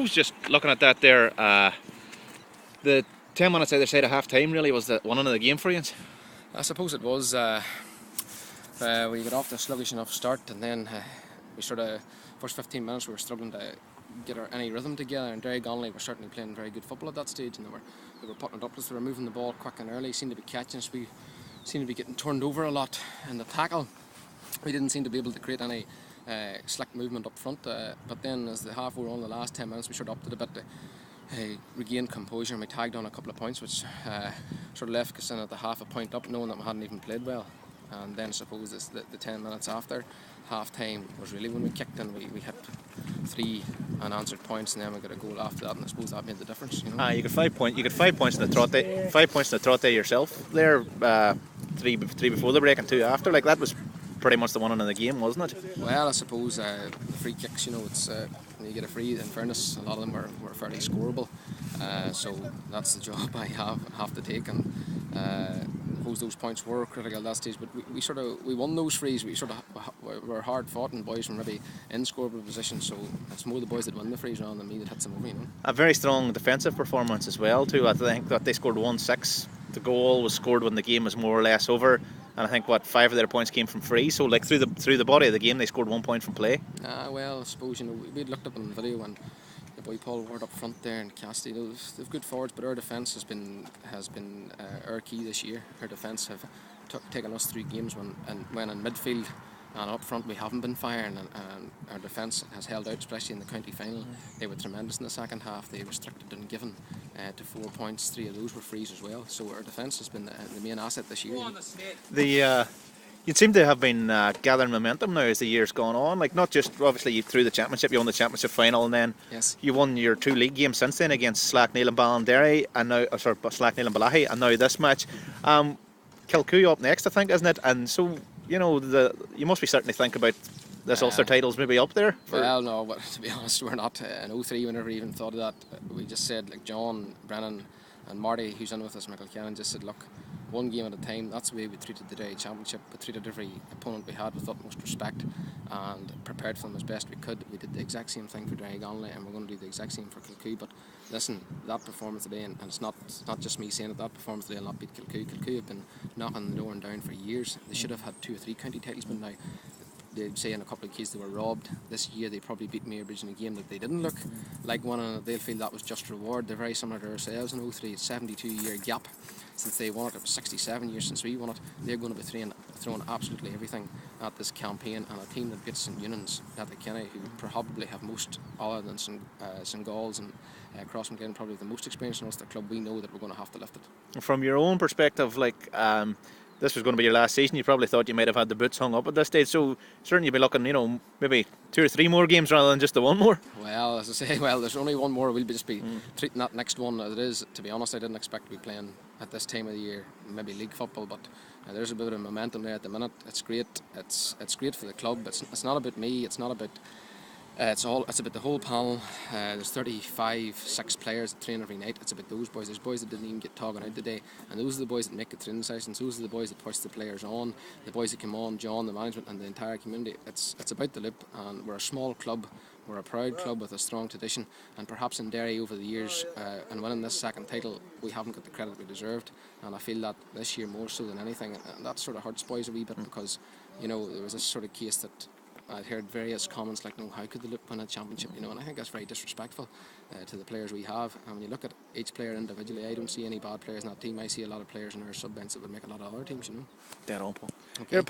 I was just looking at that there. The 10 minutes either side of half time really was the one of the game for you. I suppose it was. We got off to a sluggish enough start, and then we sort of first 15 minutes we were struggling to get any rhythm together. And Derrygonnelly were certainly playing very good football at that stage, and they were putting it up as they were moving the ball quick and early. Seemed to be catching us. We seemed to be getting turned over a lot in the tackle. We didn't seem to be able to create any slick movement up front. But then as the half wore on, the last 10 minutes, we sort of upped it a bit to regain composure, and we tagged on a couple of points, which sort of left us in at the half a point up, knowing that we hadn't even played well. And then I suppose the 10 minutes after half time was really when we kicked in. We hit 3 unanswered points, and then we got a goal after that, and I suppose that made the difference. You know? You got 5 points. You got 5 points in the trot day. 5 points in the trot day yourself. There, 3 before the break and 2 after. Like that was pretty much the one in the game, wasn't it? Well, I suppose the free kicks. You know, it's when you get a free. In fairness, a lot of them were fairly scoreable. So that's the job I have to take, and I suppose those points were critical at that stage. But we won those frees. We sort of were hard fought, and boys were maybe in scoreable position. So it's more the boys that win the frees rather than me that hits them over. You know. A very strong defensive performance as well too. I think that they scored 1-6. The goal was scored when the game was more or less over. And I think 5 of their points came from free. So like through the body of the game, they scored 1 point from play. Well, I suppose we'd looked up on the video and the boy Paul Ward up front there and Cassidy. They've good forwards, but our defence has been our key this year. Our defence have taken us through games when in midfield and up front we haven't been firing, and our defence has held out, especially in the county final. They were tremendous in the second half. They restricted and given to 4 points. 3 of those were frees as well. So our defence has been the main asset this year. You seem to have been gathering momentum now as the year's gone on. Like not just obviously through the championship, you won the championship final, and then you won your 2 league games since then against Slackneil and Ballinderry, and now Slackneil and Balahi, and now this match. Kilcoo up next, I think, isn't it? And so you must be certainly thinking about this Ulster titles maybe up there. Well, no, but to be honest, we're not. In 03, we never even thought of that. We just said, like John, Brennan, and Marty, who's in with us, Michael Cannon, just said, look, one game at a time. That's the way we treated the Derry Championship. We treated every opponent we had with utmost respect and prepared for them as best we could. We did the exact same thing for Derrygonnelly, and we're going to do the exact same for Kilcoo. But listen, that performance today, and it's not just me saying it, that performance today will not beat Kilcoo. Kilcoo have been knocking the door and down for years. They should have had 2 or 3 county titles, but now they'd say in a couple of cases they were robbed. This year they probably beat Mayorbridge in a game that they didn't look like winning, and they'll feel that was just reward. They're very similar to ourselves in 03. 72-year gap since they won it. It was 67 years since we won it. They're going to be throwing absolutely everything at this campaign, and a team that beats St Eunan's at the Kenny, who probably have most, other than St Gauls and Crossmaglen, probably the most experience in Ulster club. We know that we're going to have to lift it. From your own perspective, this was going to be your last season. You probably thought you might have had the boots hung up at this stage. So certainly you'll be looking, maybe 2 or 3 more games rather than just the 1 more. Well, as I say, there's only 1 more. We'll just be treating that next one as it is. To be honest, I didn't expect to be playing at this time of the year, maybe league football, but there's a bit of momentum there at the minute. It's great. It's great for the club. It's not about me. It's not about. It's about the whole panel. There's 6 players that train every night. It's about those boys. There's boys that didn't even get talking out today, and those are the boys that make the training sessions. Those are the boys that push the players on, the boys that come on, John, the management, and the entire community. It's about the Loup, and we're a small club. We're a proud club with a strong tradition, and perhaps in Derry over the years, and winning this second title, we haven't got the credit we deserved, and I feel that this year more so than anything, and that sort of hurts boys a wee bit because, there was this sort of case that I'd heard various comments like, no, how could the Loup win a championship, and I think that's very disrespectful to the players we have. And when you look at each player individually, I don't see any bad players in that team. I see a lot of players in our sub-bench that would make a lot of other teams, Dead on, Paul. Okay.